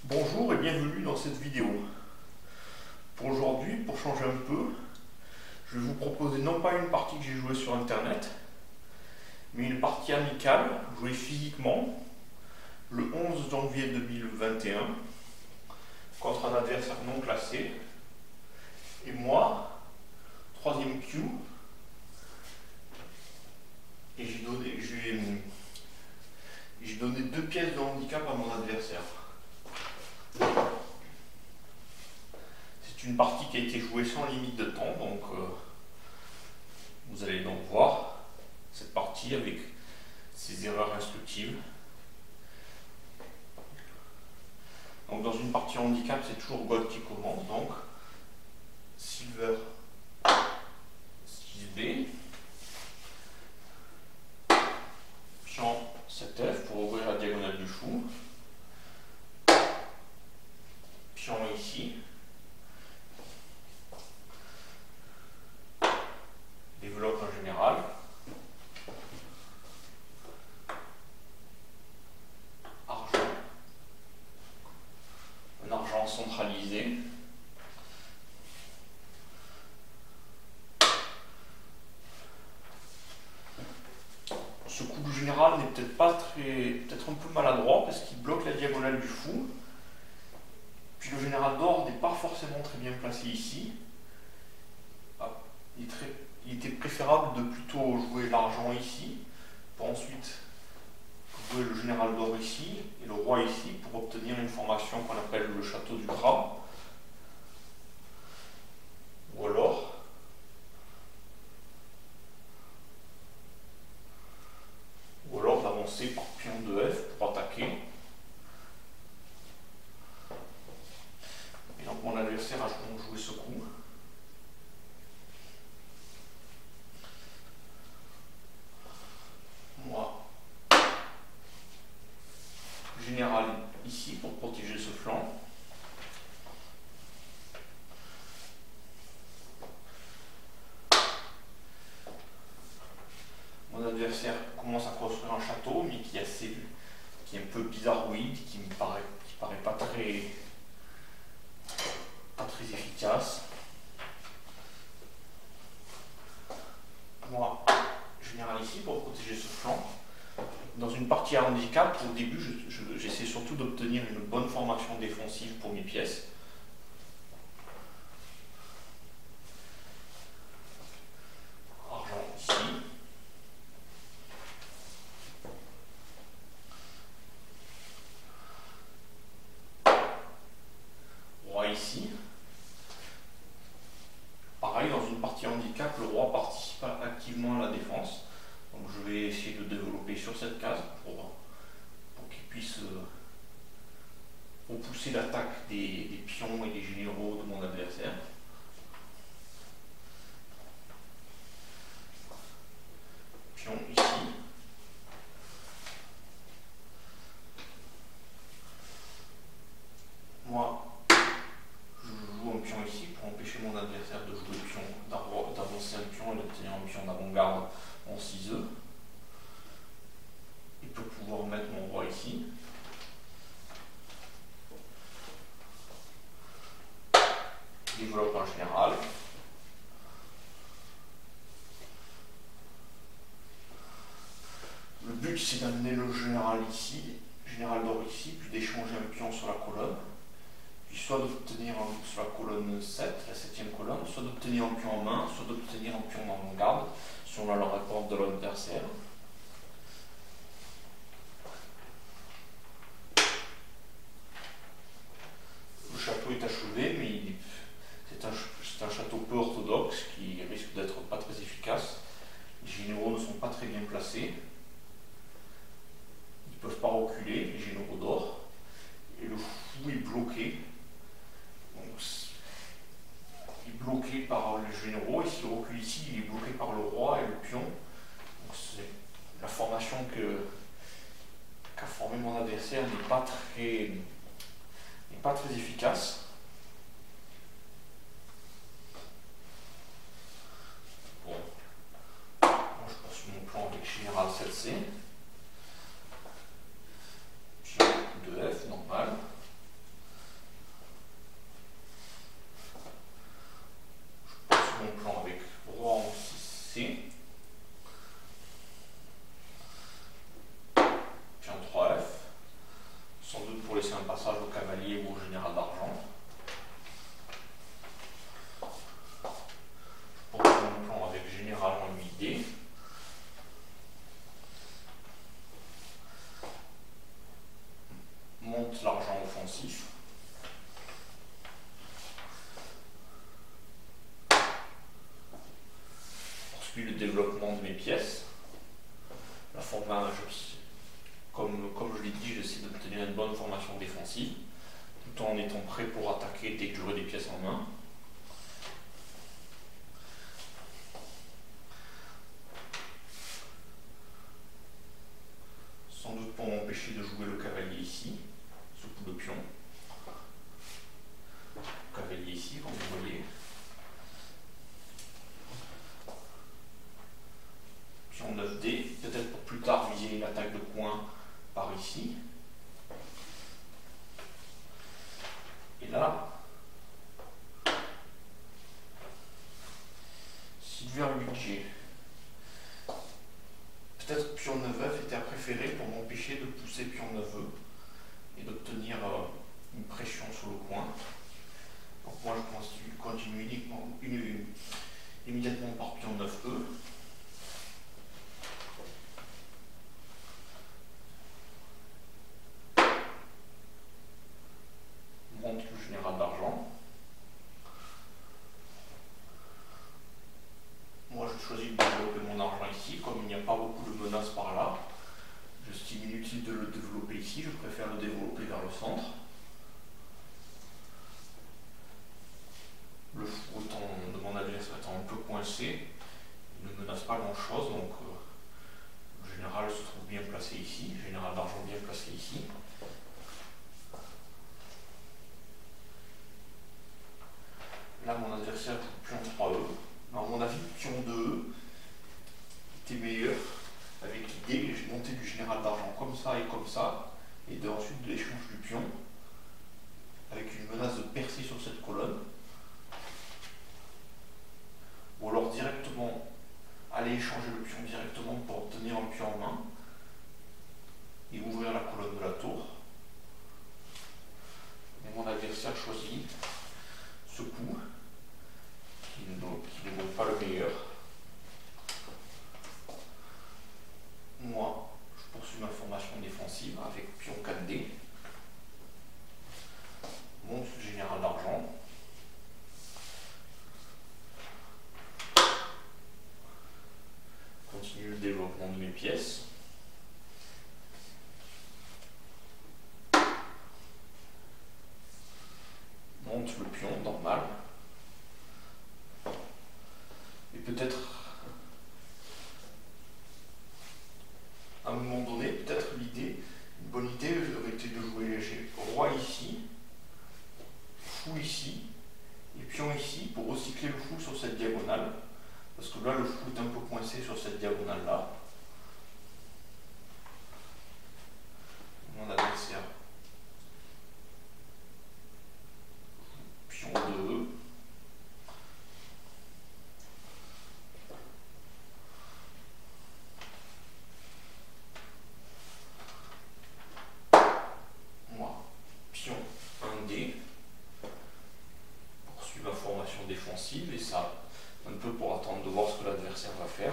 Bonjour et bienvenue dans cette vidéo. Pour aujourd'hui, pour changer un peu, je vais vous proposer non pas une partie que j'ai jouée sur internet, mais une partie amicale jouée physiquement le 11 janvier 2021 contre un adversaire non classé. Et moi, troisième Q, et j'ai donné 2 pièces de handicap à mon adversaire. C'est une partie qui a été jouée sans limite de temps, donc vous allez donc voir cette partie avec ses erreurs instructives. Donc dans une partie handicap, c'est toujours Gold qui commence, donc Silver 6B, Pion 7F pour ouvrir la diagonale du fou, Pion ici, développe en général, argent, un argent centralisé, ce coup général n'est peut-être pas peut-être un peu maladroit parce qu'il bloque la diagonale du fou. Puis le général d'or n'est pas forcément très bien placé ici. Il était préférable de plutôt jouer l'argent ici, pour ensuite jouer le général d'or ici et le roi ici pour obtenir une formation qu'on appelle le château du crabe. Ou alors d'avancer par pion de F pour attaquer. Et donc mon adversaire a donc joué ce coup. Moi, général ici pour protéger ce flanc. Mon adversaire commence à construire un château, mais qui est un peu bizarroïde, qui paraît pas très efficace. Moi, général ici pour protéger ce flanc. Dans une partie à handicap, au début, j'essaie surtout d'obtenir une bonne formation défensive pour mes pièces. Argent ici. Roi ici. Pareil, dans une partie handicap, le roi participe activement à la défense. Donc je vais essayer de développer sur cette case pour qu'il puisse repousser l'attaque des pions et des généraux de mon adversaire. Pion ici. Moi, je joue un pion ici pour empêcher mon adversaire de jouer le pion, d'avancer un pion et d'obtenir un pion d'avant-garde en 6e. Il peut pouvoir mettre mon roi ici. Développe en général. Le but c'est d'amener le général ici, général d'or ici, puis d'échanger un pion sur la colonne. Puis soit d'obtenir sur la colonne 7, la 7e colonne, soit d'obtenir un pion en main, soit d'obtenir un pion d'avant-garde, selon la réponse de l'adversaire. Le château est achevé, mais c'est un château peu orthodoxe qui risque d'être pas très efficace. Les généraux ne sont pas très bien placés. Ils ne peuvent pas reculer, les généraux d'or. Et le fou est bloqué. Donc, il est bloqué par les généraux, et s'il recule ici, il est bloqué par le roi et le pion. Donc c'est la formation qu'a formé mon adversaire n'est pas très efficace. Bon. Moi je passe mon plan avec général 7C. Pion de F, normal. offensif. Poursuis le développement de mes pièces. La formation, comme je l'ai dit, j'essaie d'obtenir une bonne formation défensive, tout en étant prêt pour attaquer dès que j'aurai des pièces en main. Sans doute pour m'empêcher de jouer le cavalier ici, ce coup de pion. Le cavalier ici, comme vous voyez. Pion 9D, peut-être pour plus tard viser une attaque de coin par ici. Et là, s'il devient un 8G, peut-être pion 9F était à préférer pour m'empêcher de pousser pion 9E et d'obtenir une pression sur le coin. Donc moi je continue immédiatement par pion 9E. Monte le général d'argent. Moi je choisis de développer mon argent ici, comme il n'y a pas beaucoup de menaces par là. J'estime inutile de le développer ici, je préfère le développer vers le centre. Le fou de mon adversaire étant un peu coincé, il ne menace pas grand chose, donc le général se trouve bien placé ici, le général d'argent bien placé ici. Là mon adversaire joue pion 3E. Alors, à mon avis, pion 2E était meilleur, avec l'idée que j'ai monté du général d'argent comme ça, et ensuite de l'échange du pion, avec une menace de percer sur cette colonne. Ou alors directement aller échanger le pion directement pour obtenir un pion en main et ouvrir la colonne de la tour. Mais mon adversaire choisit ce coup qui n'est donc pas le meilleur. Moi, je poursuis ma formation défensive avec pion 4D. Monte le général d'argent. Continue le développement de mes pièces. Monte le pion, normal. Et peut-être, à un moment donné, peut-être une bonne idée aurait été de jouer léger. Roi ici, fou ici, et pion ici, pour recycler le fou sur cette diagonale. Parce que là, le fou est un peu coincé sur cette diagonale-là. Mon adversaire. Pion 2. Moi, pion 1D. Poursuis ma formation défensive et ça, un peu pour attendre de voir ce que l'adversaire va faire.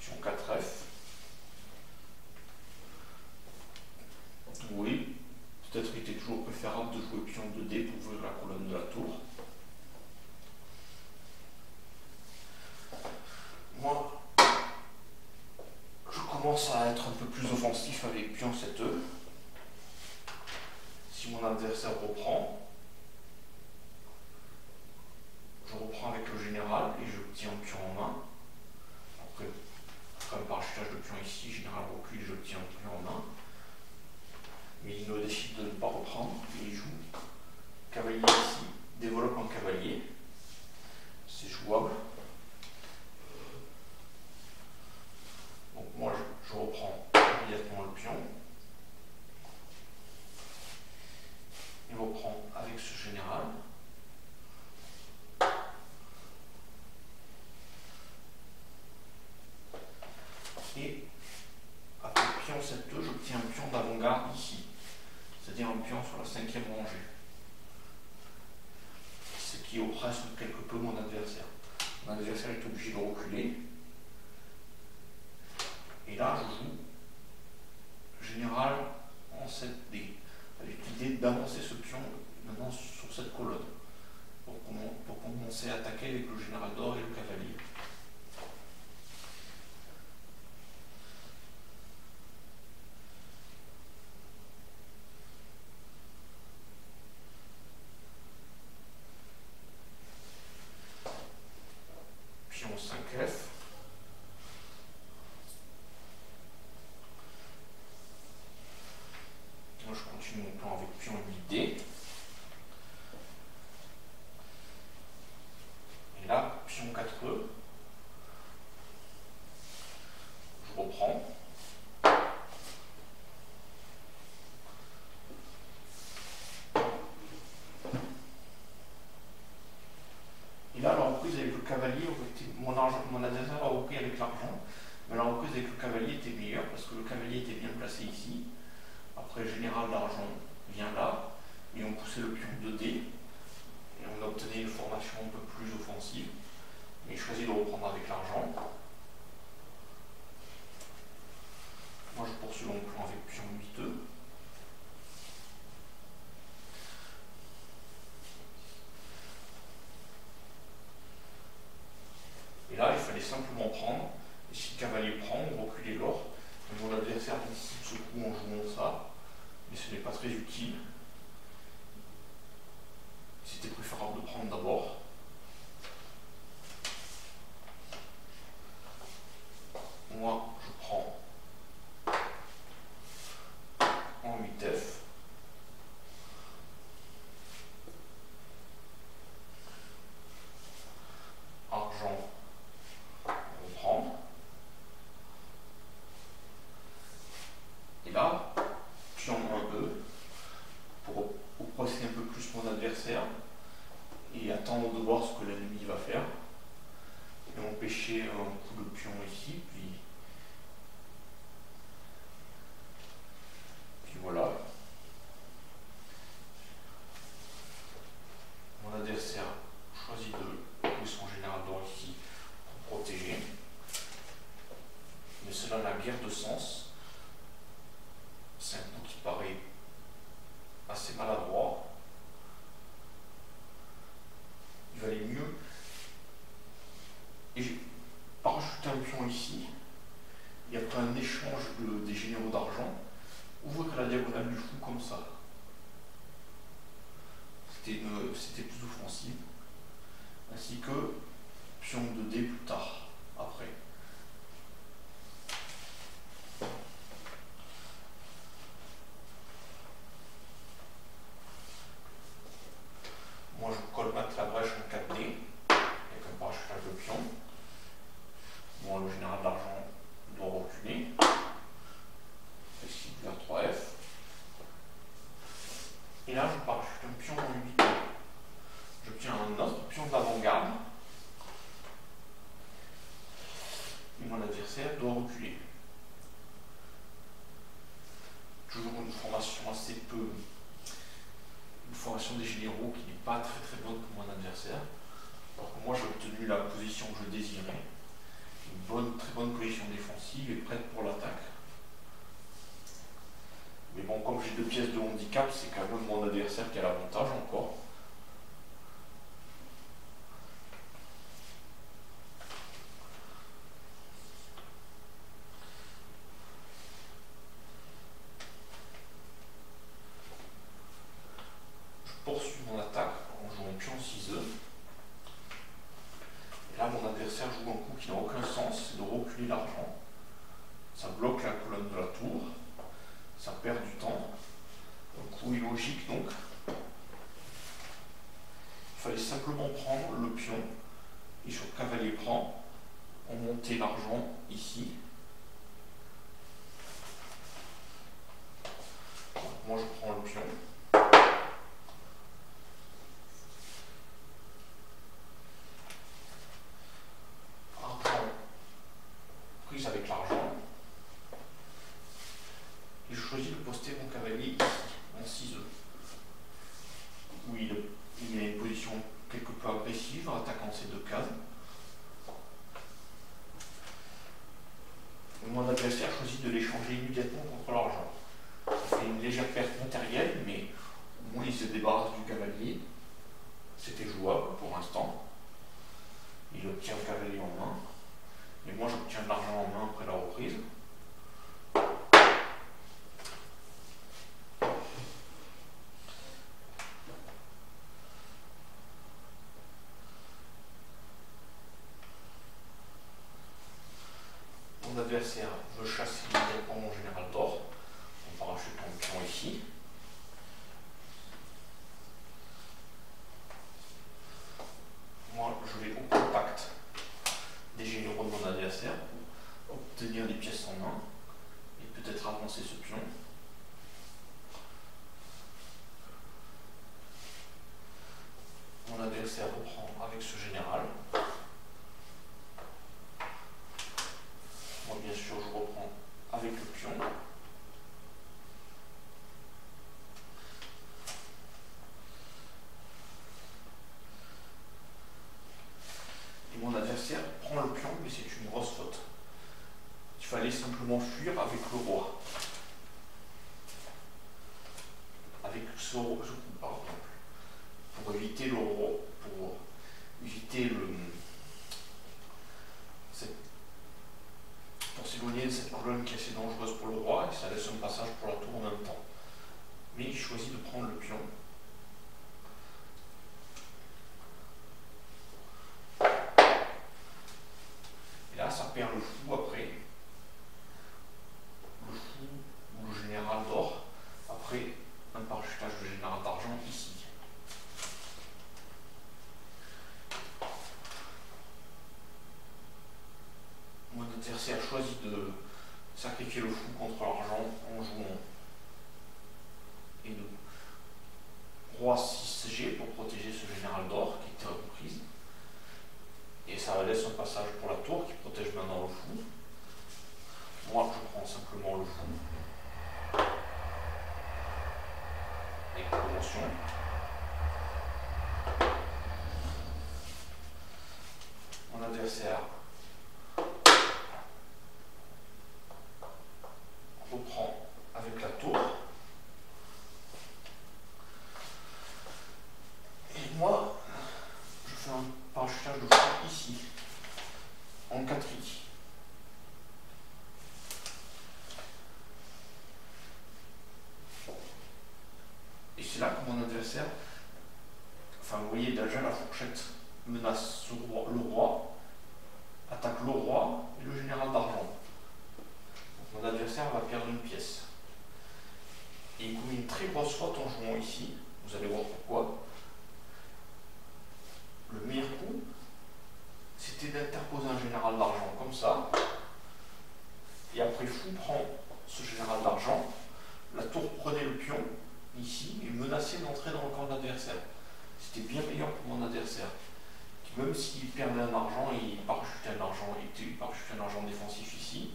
Pion 4F. Oui, peut-être qu'il était toujours préférable de jouer pion 2D pour ouvrir la colonne de la tour. Moi, je commence à être un peu plus offensif avec pion 7E. Si mon adversaire reprend, je reprends avec le général et j'obtiens un pion en main. Après un parachutage de pion ici, général recule et j'obtiens un pion en main. Mais il décide de ne pas reprendre et il joue cavalier ici, développe un cavalier. C'est jouable. Donc moi je reprends immédiatement le pion. Il reprend avec ce général. Et après pion 7-2, j'obtiens un pion d'avant-garde ici. C'est-à-dire un pion sur la 5e rangée. Ce qui oppresse quelque peu mon adversaire. Mon adversaire est obligé de reculer. Et là, je joue général en 7D, avec l'idée d'avancer ce pion maintenant sur cette colonne, pour commencer à attaquer avec le général d'or et le cavalier. Pion 5F. Moi je continue mon plan avec pion 8D. Et là, pion 4E. Je reprends. Et là, la reprise avec le cavalier, mon adversaire a repris avec l'argent, mais la reprise avec le cavalier était meilleure parce que le cavalier était bien placé ici. Après, le général d'argent vient là, et on poussait le pion 2D, et on obtenait une formation un peu plus offensive. Mais je choisis de reprendre avec l'argent. Moi, je poursuis mon plan avec pion 8E. Et là, il fallait simplement prendre, et si le cavalier prend, on reculait l'or. Mon adversaire anticipe ce coup en jouant ça, mais ce n'est pas très utile. C'était préférable de prendre d'abord. Moi, je prends en 8F. Argent, on prend. Et là, pion 1E pour oppresser un peu plus mon adversaire et attendre de voir ce que l'ennemi va faire. Et empêcher un coup de pion ici, puis voilà. Mon adversaire choisit de jouer son général d'or ici pour protéger. Mais cela n'a guère de sens. C'est un coup qui paraît assez maladroit. Il valait mieux. Et j'ai parachuté un pion ici. Et après un échange des généraux d'argent, ouvrir la diagonale du fou comme ça. C'était plus offensif. Ainsi que pion 2D plus tard, après. Moi je colmate la brèche en 4D, avec un parachutage de pion. Bon, le général d'argent doit reculer. Ici vers 3F. Et là je parachute un pion en 8. J'obtiens un autre pion d'avant-garde. Et mon adversaire doit reculer. Toujours une formation assez peu. Une formation des généraux qui n'est pas très très bonne pour mon adversaire. Alors que moi j'ai obtenu la position que je désirais. Une très bonne position défensive et prête pour l'attaque. Mais bon, comme j'ai 2 pièces de handicap, c'est quand même mon adversaire qui a l'avantage encore. Je poursuis mon attaque en jouant pion 6E. Et là, mon adversaire joue un coup qui n'a aucun sens, c'est de reculer l'argent. Ça bloque la colonne de la tour. Ça perd du temps. Un coup illogique donc. Il fallait simplement prendre le pion et sur le cavalier prend, on montait l'argent ici. Donc, moi je prends le pion. Argent prise avec l'argent. Et je choisis de poster mon cavalier ici, en 6E. Où il a une position quelque peu agressive en attaquant ces 2 cases. Mon adversaire choisit de l'échanger immédiatement contre l'argent. Ça fait une légère perte matérielle, mais au moins il se débarrasse du cavalier. C'était jouable pour l'instant. Il obtient le cavalier en main. Et moi j'obtiens de l'argent en main après la reprise. Mon adversaire veut chasser immédiatement mon général d'or en parachutant le pion ici. Moi je vais au contact des généraux de mon adversaire pour obtenir des pièces en main et peut-être avancer ce pion. Mon adversaire reprend avec ce général. Moi bien sûr je reprends avec le pion. Et mon adversaire prend le pion, mais c'est une grosse faute. Il fallait simplement fuir avec le roi. Avec ce coup, par exemple. Pour éviter le roi, pour éviter pour s'éloigner de cette colonne qui est assez dangereuse pour le roi, et ça laisse un passage pour la tour en même temps. Mais il choisit de prendre le pion. Et là, ça perd le fou après. Le fou ou le général d'or, après un parachutage de général d'argent ici. Mon adversaire choisit de sacrifier le fou contre l'argent en jouant et de roi 6G pour protéger ce général d'or qui était reprise. Et ça laisse un passage pour la tour qui protège maintenant le fou. Moi je prends simplement le fou avec promotion. Mon adversaire reprend avec la tour. Et moi, je fais un parachutage de fou ici, en 4i. Et c'est là que mon adversaire, enfin vous voyez déjà la fourchette menace le roi, attaque le roi et le général d'argent. Mon adversaire va perdre une pièce. Et il commet une très grosse faute en jouant ici. Vous allez voir pourquoi. Le meilleur coup, c'était d'interposer un général d'argent comme ça. Et après, fou prend ce général d'argent. La tour prenait le pion ici et menaçait d'entrer dans le camp de l'adversaire. C'était bien meilleur pour mon adversaire. Qui, même s'il perdait un argent, il parachutait un argent défensif ici.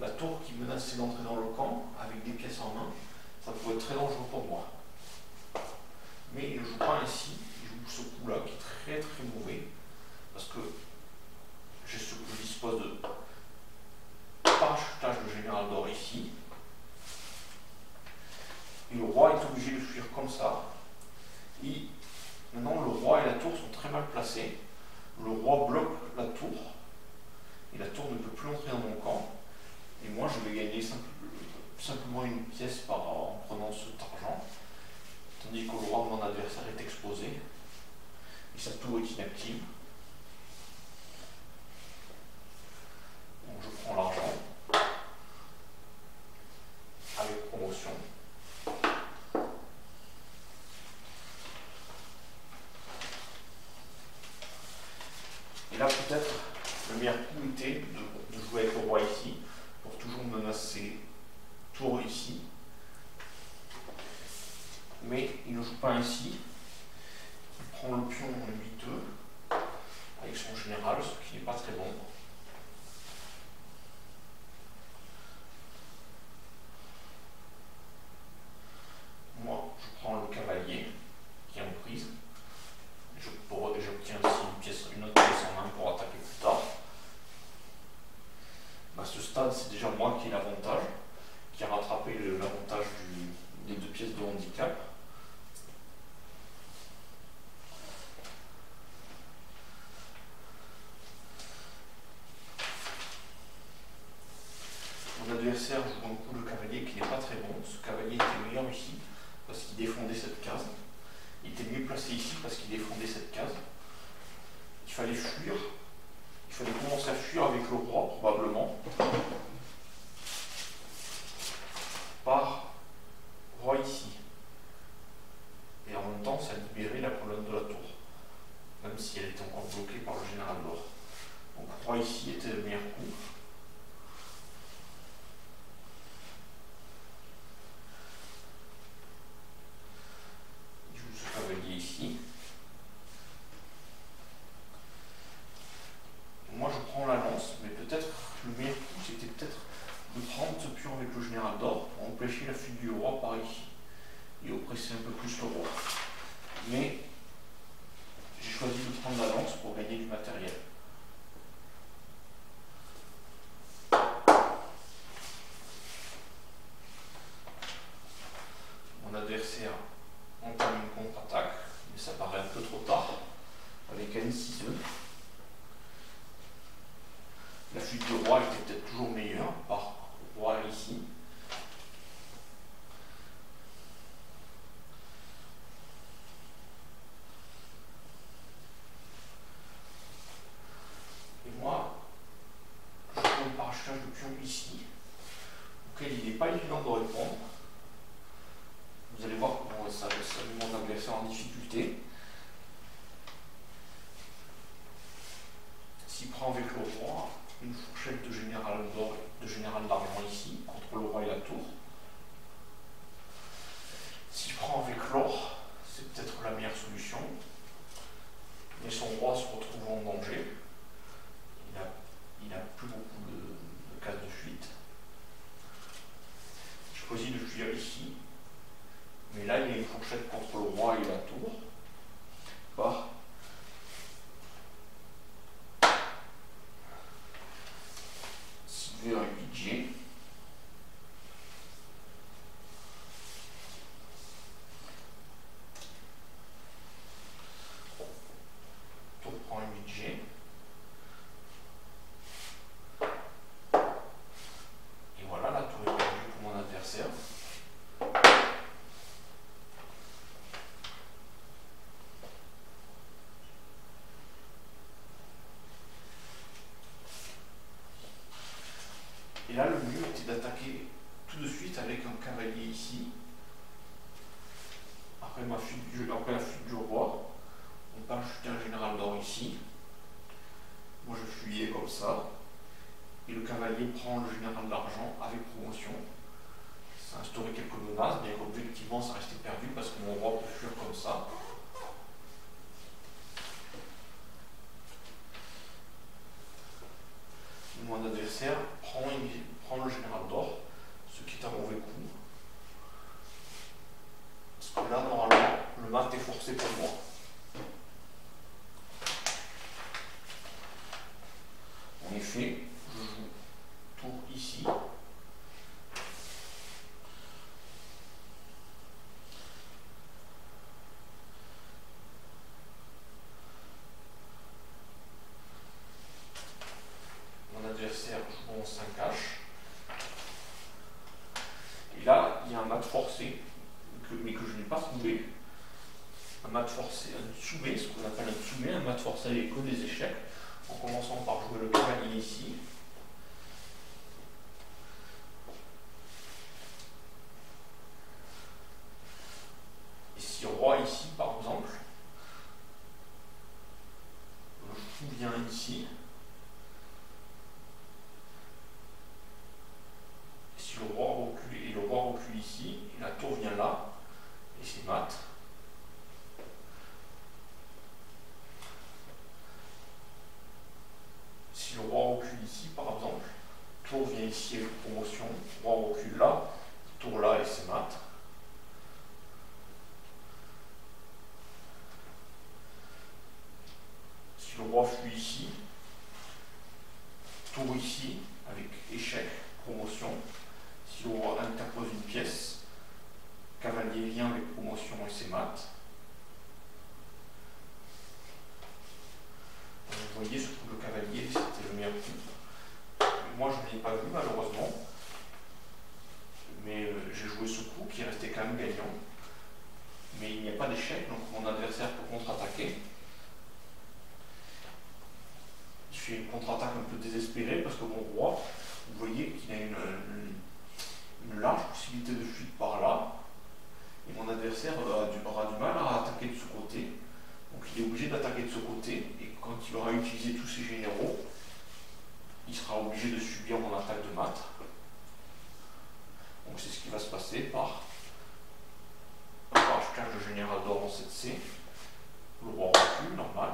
La tour qui menaçait d'entrer dans le camp avec des pièces en main, ça pouvait être très dangereux pour moi. Mais il ne joue pas ainsi, il joue ce coup-là qui est très très mauvais, parce que je dispose de parachutage de général d'or ici, et le roi est obligé de fuir comme ça. Et maintenant le roi et la tour sont très mal placés, le roi bloque la tour, et la tour ne peut plus entrer dans mon camp. Et moi, je vais gagner simplement une pièce en prenant cet argent, tandis que le roi de mon adversaire est exposé et sa tour est inactive. Donc je prends l'argent avec promotion. Et là, peut-être, le meilleur coup était de jouer avec le roi ici, pour toujours menacer tour ici. Mais il ne joue pas ainsi. Il prend le pion en 8-2 avec son général, ce qui n'est pas très bon. Moi, je prends le cavalier qui est en prise. J'obtiens ici une autre pièce en main pour attaquer plus tard. À ce stade, c'est déjà moi adversaire joue un coup de cavalier qui n'est pas très bon. Ce cavalier était meilleur ici parce qu'il défendait cette case. Il était mieux placé ici parce qu'il défendait cette case. Il fallait fuir. Il fallait commencer à fuir avec le roi, probablement. Par roi ici. Et en même temps, ça libérait la colonne de la tour. Même si elle était encore bloquée par le général d'or. Donc roi ici était le meilleur coup. Il joue ce cavalier ici. Moi je prends la lance, mais peut-être le meilleur coup c'était peut-être de prendre ce pion avec le général d'or pour empêcher la fuite du roi par ici. Et oppresser un peu plus le roi. Mais j'ai choisi de prendre la lance pour gagner du matériel. Mon adversaire entame une contre-attaque, mais ça paraît un peu trop tard, avec N6E. La fuite du roi était peut-être toujours meilleure, par roi ici. Et moi, je prends le parachutage de pion ici, auquel il n'est pas évident de répondre. Vous allez voir comment ça met mon adversaire en difficulté. S'il prend avec le roi, une fourchette de général d'or, de général d'argent ici, contre le roi et la tour. S'il prend avec l'or, c'est peut-être la meilleure solution. Mais son roi se retrouve en danger. Il n'a plus beaucoup de cases de fuite. Je choisis de fuir ici. Mais là, il y a une fourchette contre le roi et la tour. Par vers 8G. Tour prend 8G. Et voilà, la tour est perdue pour mon adversaire. Et là, le mieux était d'attaquer tout de suite avec un cavalier ici. Après la fuite du roi, on parachutait un général d'or ici. Moi, je fuyais comme ça. Et le cavalier prend le général d'argent avec promotion. Ça instaurait quelques menaces, mais objectivement, ça restait perdu parce que mon roi peut fuir comme ça. Mon adversaire prend le général d'or, ce qui est un mauvais coup. Parce que là, normalement, le mat est forcé pour moi. En effet, je joue tour ici. Mon adversaire joue en 5H. Et là, il y a un mat forcé, mais que je n'ai pas trouvé. Un mat forcé, un tsoumé, ce qu'on appelle un tsoumé, un mat forcé avec que des échecs, en commençant par jouer le cavalier ici. Et si roi ici, par exemple, le fou vient ici. Et si le roi recule, et le roi recule ici, et la tour vient là, et c'est mat. Si le roi recule ici, par exemple, tour vient ici avec promotion, roi recule là, tour là et c'est mat. Si le roi fuit ici, tour ici avec échec, promotion. Si le roi interpose une pièce, cavalier vient avec promotion et c'est mat. Vous voyez, ce coup de cavalier, c'était le meilleur coup. Moi, je ne l'ai pas vu, malheureusement. Mais j'ai joué ce coup qui restait quand même gagnant. Mais il n'y a pas d'échec, donc mon adversaire peut contre-attaquer. Je fais une contre-attaque un peu désespérée parce que mon roi, vous voyez qu'il a une large possibilité de fuite par là. Et mon adversaire aura du mal à attaquer de ce côté. Donc il est obligé d'attaquer de ce côté. Et quand il aura utilisé tous ses généraux, il sera obligé de subir mon attaque de mat. Donc c'est ce qui va se passer par un parachutage de général d'or en 7C. Le roi recule, normal.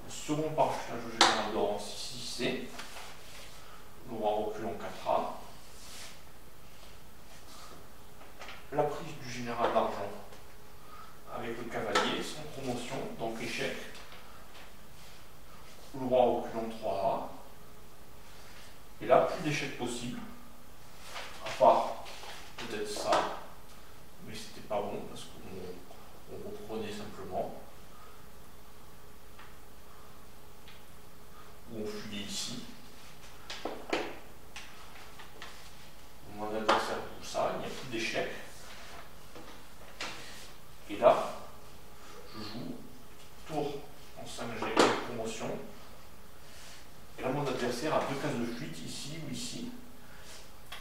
Un second parachutage de général d'or en 6C. Le roi recule en 4A. La prise du général d'argent avec le cavalier, sans promotion, donc échec. Le roi recule en 3A. Et là, plus d'échecs possible. À part peut-être ça. Mais c'était pas bon parce qu'on reprenait simplement. Ou on fuyait ici. Mon adversaire joue ça, il n'y a plus d'échecs. Et là, je joue tour en 5G avec promotion. Et là, mon adversaire a deux cases de fuite, ici ou ici.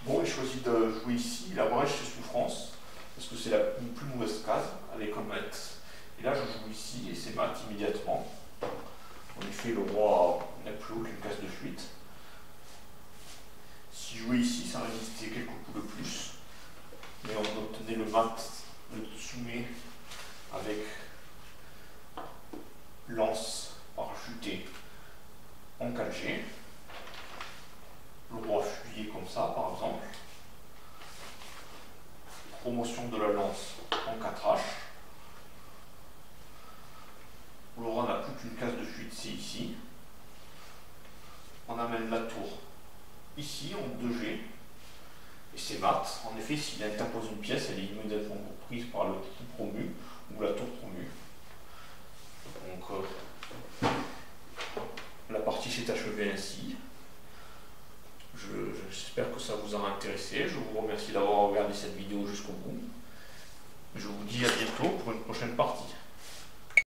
Bon, il choisit de jouer ici, la brèche c'est souffrance, parce que c'est la plus mauvaise case, avec un mat. Et là, je joue ici, et c'est mat immédiatement. En effet, le roi n'a plus aucune case de fuite. Si je jouais ici, ça résistait quelques coups de plus. Mais on obtenait le mat, le soumet avec lance parachutée en 4G. Le roi fuyait comme ça, par exemple. Promotion de la lance en 4H. Le roi n'a plus qu'une case de fuite, c'est ici. On amène la tour ici en 2G. Et c'est mat. En effet, s'il interpose une pièce, elle est immédiatement prise par le coup promu ou la tour promue. Donc, la partie s'est achevée ainsi. J'espère que ça vous aura intéressé. Je vous remercie d'avoir regardé cette vidéo jusqu'au bout. Je vous dis à bientôt pour une prochaine partie.